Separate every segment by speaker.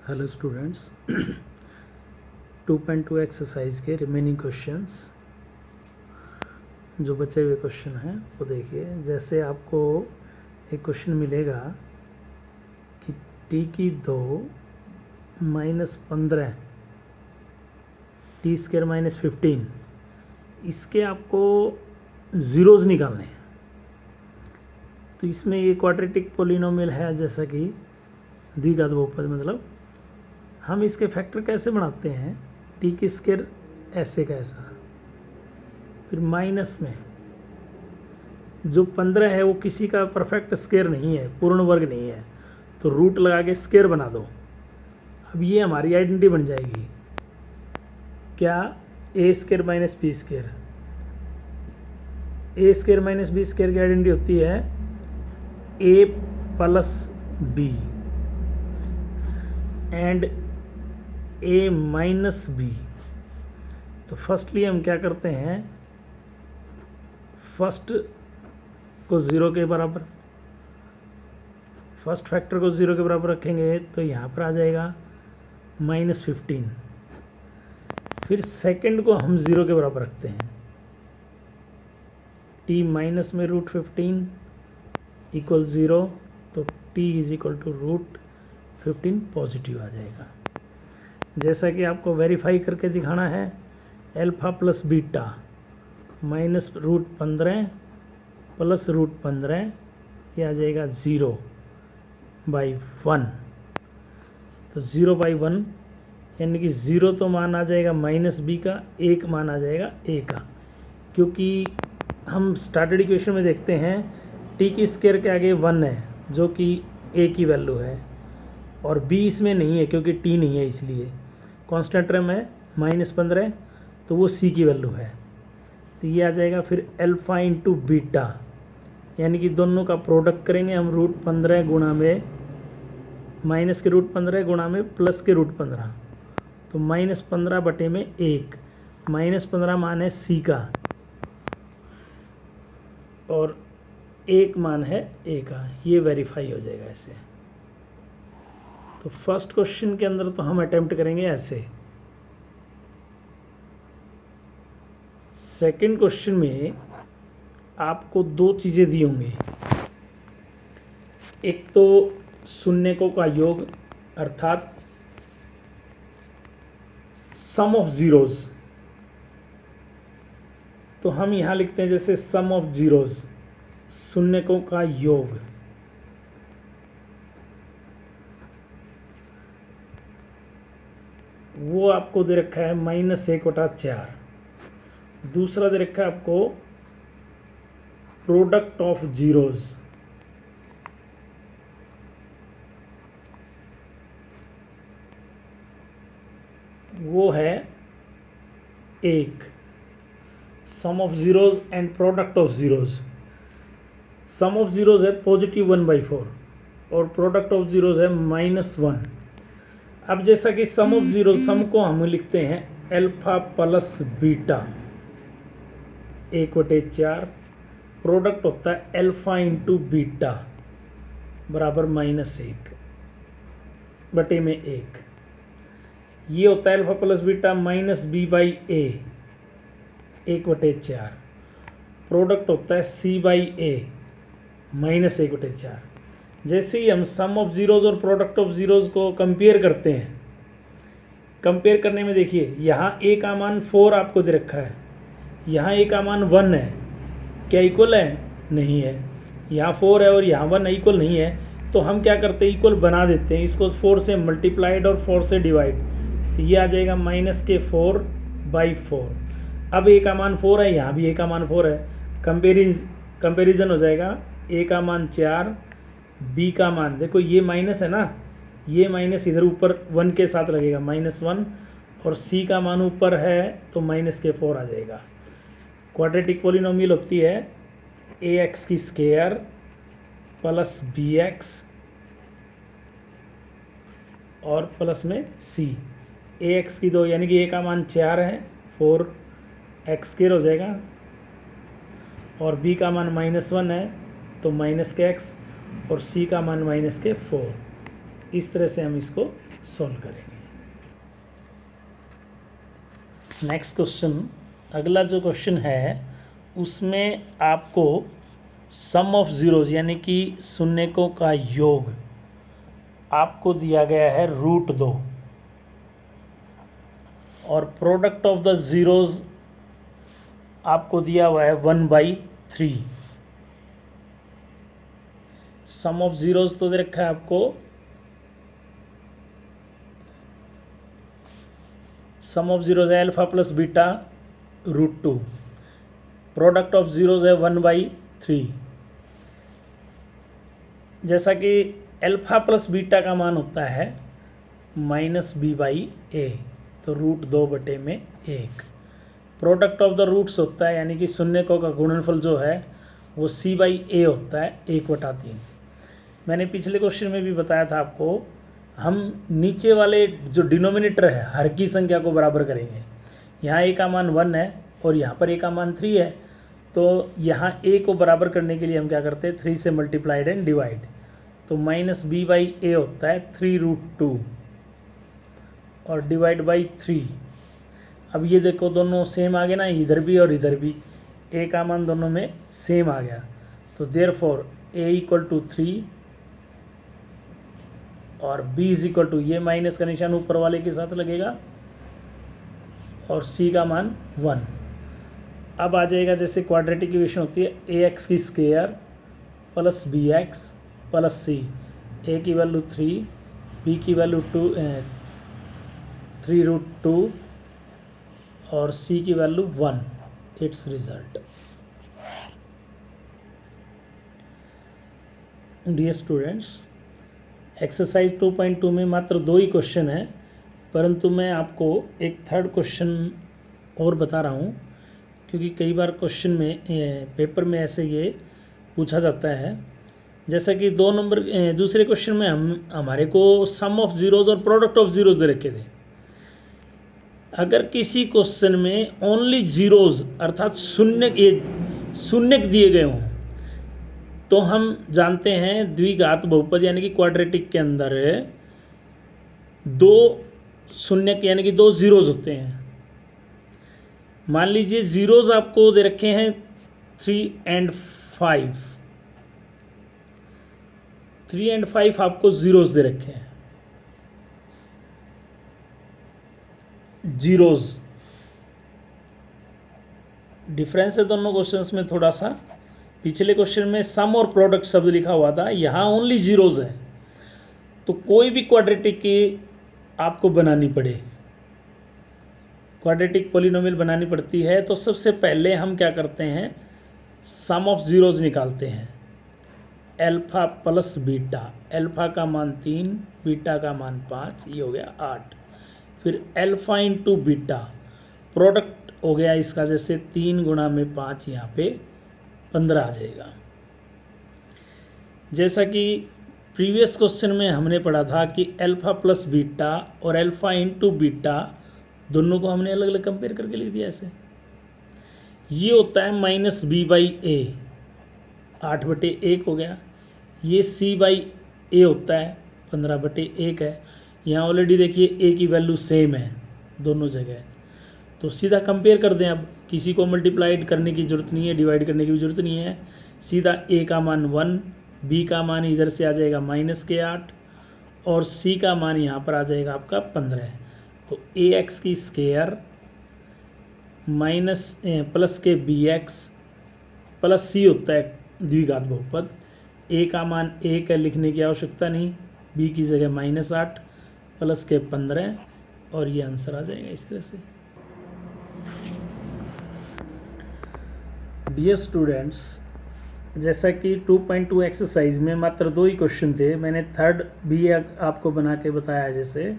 Speaker 1: Hello students 2.2 exercise के remaining questions जो बचे हुए क्वेश्चन हैं वो देखिए। जैसे आपको एक क्वेश्चन मिलेगा कि टी की 2 -15 टी स्क्वायर -15, इसके आपको ज़ीरोज़ निकालने हैं। तो इसमें ये क्वाड्रेटिक पोलिनोमियल है, जैसा कि द्विघात बहुपद, मतलब हम इसके फैक्टर कैसे बनाते हैं। टी की स्क्वायर ऐसे का ऐसा, फिर माइनस में जो 15 है वो किसी का परफेक्ट स्क्वायर नहीं है, पूर्ण वर्ग नहीं है, तो रूट लगा के स्क्वायर बना दो। अब ये हमारी आइडेंटिटी बन जाएगी क्या, A square minus B square. A square minus B square की आइडेंटिटी होती है A plus B and A minus B. तो फर्स्टली हम क्या करते हैं, फर्स्ट को ज़ीरो के बराबर, फर्स्ट फैक्टर को ज़ीरो के बराबर रखेंगे तो यहाँ पर आ जाएगा -15। फिर सेकंड को हम ज़ीरो के बराबर रखते हैं, t माइनस में √15 इक्वल 0, तो t is equal to √15 positive आ जाएगा। जैसा कि आपको वेरीफाई करके दिखाना है, अल्फ़ा प्लस बीटा -√15 प्लस √15, ये आ जाएगा 0/1। तो 0/1 यानी कि 0 तो मान आ जाएगा -b का, 1 मान आ जाएगा a का, क्योंकि हम स्टार्टेड इक्वेशन में देखते हैं t की स्क्वायर के आगे 1 है जो कि a की वैल्यू है, और b इसमें नहीं है क्योंकि t नहीं है, इसलिए कांस्टेंट टर्म है -15, तो वो c की वैल्यू है। तो ये आ जाएगा फिर अल्फ़ा इंटू बीटा, यानी कि दोनों का प्रोडक्ट करेंगे हम, √15 गुणा में माइनस के √15 गुणा में प्लस के √15, तो -15 बटे में 1, -15 मान है c का और 1 मान है a का, ये वेरीफाई हो जाएगा ऐसे। तो फर्स्ट क्वेश्चन के अंदर तो हम अटेम्प्ट करेंगे ऐसे। सेकंड क्वेश्चन में आपको दो चीज़ें दी होंगी, एक तो शून्यकों का योग अर्थात सम ऑफ ज़ीरोज़। तो हम यहाँ लिखते हैं जैसे सम ऑफ ज़ीरोज़, शून्यकों का योग। वो आपको दे रखा है -1/4। दूसरा दे रखा है आपको प्रोडक्ट ऑफ जीरोज, वो है 1। Sum of zeros and product of zeros, sum of zeros है +1/4 और प्रोडक्ट ऑफ जीरोज है -1। अब जैसा कि सम ऑफ जीरो, सम को हम लिखते हैं अल्फा प्लस बीटा 1/4, प्रोडक्ट होता है अल्फा इंटू बीटा बराबर -1 बटे में 1। ये होता है alpha plus beta -b/a 1/4, product होता है c/a -1/4। जैसे ही हम सम ऑफ जीरोज और प्रोडक्ट ऑफ जीरोज को कंपेयर करते हैं, कंपेयर करने में देखिए यहाँ a का मान 4 आपको दे रखा है, यहाँ a का मान 1 है, क्या इक्वल है? नहीं है। यहाँ 4 है और यहाँ 1 इक्वल नहीं है, तो हम क्या करते हैं, इक्वल बना देते हैं, इसको 4 से मल्टीप्लाइड और 4 से डिवाइड, तो ये आ जाएगा -4/4। अब a का मान 4 है, यहाँ भी a का मान 4 है, कंपेरिजन हो जाएगा, a का मान 4, b का मान, देखो ये माइनस है ना, ये माइनस इधर ऊपर 1 के साथ लगेगा -1, और c का मान ऊपर है तो -4 आ जाएगा। क्वाड्रेटिक पोलिनोमियल होती है ax की स्क्वायर प्लस bx और प्लस में c, ax की 2 यानी कि a का मान 4 है, 4x² हो जाएगा, और b का मान -1 है तो -x, और c का मान -4, इस तरह से हम इसको सॉल्व करेंगे। नेक्स्ट क्वेश्चन, अगला जो क्वेश्चन है उसमें आपको सम ऑफ ज़ीरोज़ यानी कि शून्यकों का योग आपको दिया गया है √2 और प्रोडक्ट ऑफ द ज़ीरोज़ आपको दिया हुआ है 1/3। सम ऑफ ज़ीरोज़ तो दे रखा है आपको, सम ऑफ ज़ीरोज़ है alpha plus beta √2, product of zeros है 1/3। जैसा कि अल्फ़ा प्लस बीटा का मान होता है -b/a, तो √2/1। प्रोडक्ट ऑफ द रूट्स होता है यानी कि शून्यकों का गुणनफल जो है वो c/a होता है 1/3। मैंने पिछले क्वेश्चन में भी बताया था आपको, हम नीचे वाले जो डिनोमिनेटर है हर की संख्या को बराबर करेंगे। यहाँ a का मान 1 है और यहाँ पर a का मान 3 है, तो यहाँ a को बराबर करने के लिए हम क्या करते हैं 3 से मल्टीप्लाइड एंड डिवाइड, तो -b/a होता है 3√2 और डिवाइड बाई 3। अब ये देखो दोनों सेम आ गए ना, इधर भी और इधर भी a का मान दोनों में सेम आ गया, तो देयरफॉर a = 3 और b = ये माइनस का निशान ऊपर वाले के साथ लगेगा और c का मान 1। अब आ जाएगा जैसे क्वाड्रेटिक इक्वेशन होती है ax² plus bx plus c, a की वैल्यू 3, b की वैल्यू 3√2 और c की value 1, it's result. Dear students, exercise 2.2 में मात्र 2 ही क्वेश्चन है, परंतु मैं आपको एक थर्ड क्वेश्चन और बता रहा हूँ, क्योंकि कई बार क्वेश्चन में पेपर में ऐसे ये पूछा जाता है। जैसा कि 2 नंबर दूसरे क्वेश्चन में हमारे को सम ऑफ ज़ीरोज़ और प्रोडक्ट ऑफ ज़ीरोज़ दे रखे थे। अगर किसी क्वेश्चन में ओनली ज़ीरोज़ अर्थात शून्य दिए गए हों, तो हम जानते हैं द्विघात बहुपद यानी कि क्वाड्रेटिक के अंदर 2 शून्य यानी कि 2 ज़ीरोज़ होते हैं। मान लीजिए ज़ीरोज़ आपको दे रखे हैं 3 और 5, 3 और 5 आपको ज़ीरोज़ दे रखे हैं, ज़ीरोज़। डिफरेंस है दोनों क्वेश्चंस में थोड़ा सा, पिछले क्वेश्चन में सम और प्रोडक्ट शब्द लिखा हुआ था, यहाँ ओनली ज़ीरोज़ है। तो कोई भी क्वाड्रेटिक की आपको बनानी पड़े, क्वाड्रेटिक पॉलिनोमियल बनानी पड़ती है, तो सबसे पहले हम क्या करते हैं सम ऑफ ज़ीरोज़ निकालते हैं। अल्फ़ा प्लस बीटा, अल्फ़ा का मान 3, बीटा का मान 5, ये हो गया 8। फिर अल्फ़ा इंटू बीटा, प्रोडक्ट हो गया इसका जैसे 3 × 5, यहाँ पे 15 आ जाएगा। जैसा कि प्रीवियस क्वेश्चन में हमने पढ़ा था कि अल्फ़ा प्लस बीटा और अल्फ़ा इंटू बीटा दोनों को हमने अलग अलग कंपेयर करके लिख दिया ऐसे। ये होता है -b/a, 8/1 हो गया। ये c/a होता है 15/1 है। यहाँ ऑलरेडी देखिए a की वैल्यू सेम है दोनों जगह, तो सीधा कंपेयर कर दें। अब किसी को मल्टीप्लाइड करने की ज़रूरत नहीं है, डिवाइड करने की भी ज़रूरत नहीं है। सीधा a का मान 1, b का मान इधर से आ जाएगा -8 और c का मान यहाँ पर आ जाएगा आपका 15। तो ax² माइनस प्लस के bx प्लस c होता है द्विघात बहुपद। a का मान 1 है, लिखने की आवश्यकता नहीं, b की जगह -8 प्लस के 15 और ये आंसर आ जाएगा इस तरह से। डियर स्टूडेंट्स, जैसा कि 2.2 एक्सरसाइज में मात्र 2 ही क्वेश्चन थे, मैंने थर्ड भी आपको बना के बताया। जैसे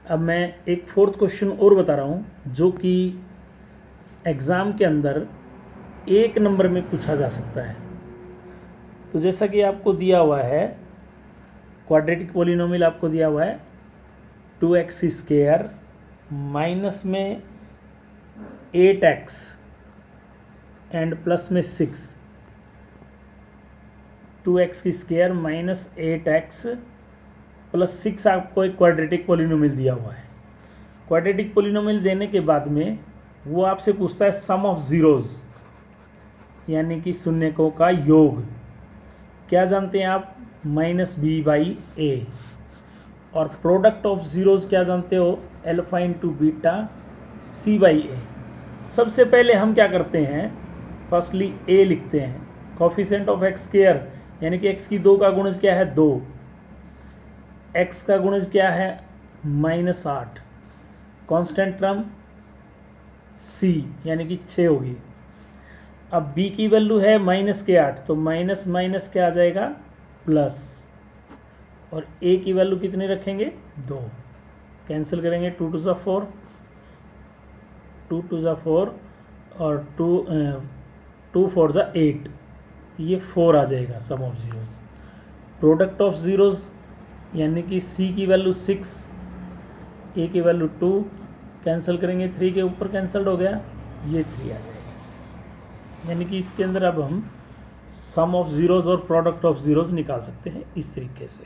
Speaker 1: अब मैं एक फोर्थ क्वेश्चन और बता रहा हूँ जो कि एग्ज़ाम के अंदर 1 नंबर में पूछा जा सकता है। तो जैसा कि आपको दिया हुआ है क्वाड्रेटिक पॉलिनोमियल, आपको दिया हुआ है 2x² माइनस में 8x एंड प्लस में 6, 2x² माइनस 8x प्लस 6 आपको एक क्वाड्रेटिक पोलिनोमियल दिया हुआ है। क्वाड्रेटिक पोलिनोमियल देने के बाद में वो आपसे पूछता है सम ऑफ ज़ीरोज़, यानी कि शून्यकों का योग। क्या जानते हैं आप? -b/a। और प्रोडक्ट ऑफ ज़ीरोज़ क्या जानते हो? Alpha into beta c/a। सबसे पहले हम क्या करते हैं, फर्स्टली a लिखते हैं। कोफिशिएंट ऑफ x स्क्वायर यानी कि x की 2 का गुणज क्या है? 2। x का गुणज क्या है? -8। कांस्टेंट टर्म c यानी कि 6 होगी। अब b की वैल्यू है -8, तो माइनस माइनस क्या आ जाएगा? प्लस। और a की वैल्यू कितनी रखेंगे? 2। कैंसिल करेंगे, 2 टू ज़ा 4, 2 टू ज़ा 4 और 2 4 ज़ा 8, ये 4 आ जाएगा sum of zeros. Product of zeros यानी कि c की वैल्यू 6, a की वैल्यू 2, कैंसिल करेंगे, 3 के ऊपर कैंसिल्ड हो गया, ये 3 आ जाएगा ऐसे। यानी कि इसके अंदर अब हम सम ऑफ ज़ीरोज़ और प्रोडक्ट ऑफ ज़ीरोज़ निकाल सकते हैं इस तरीके से।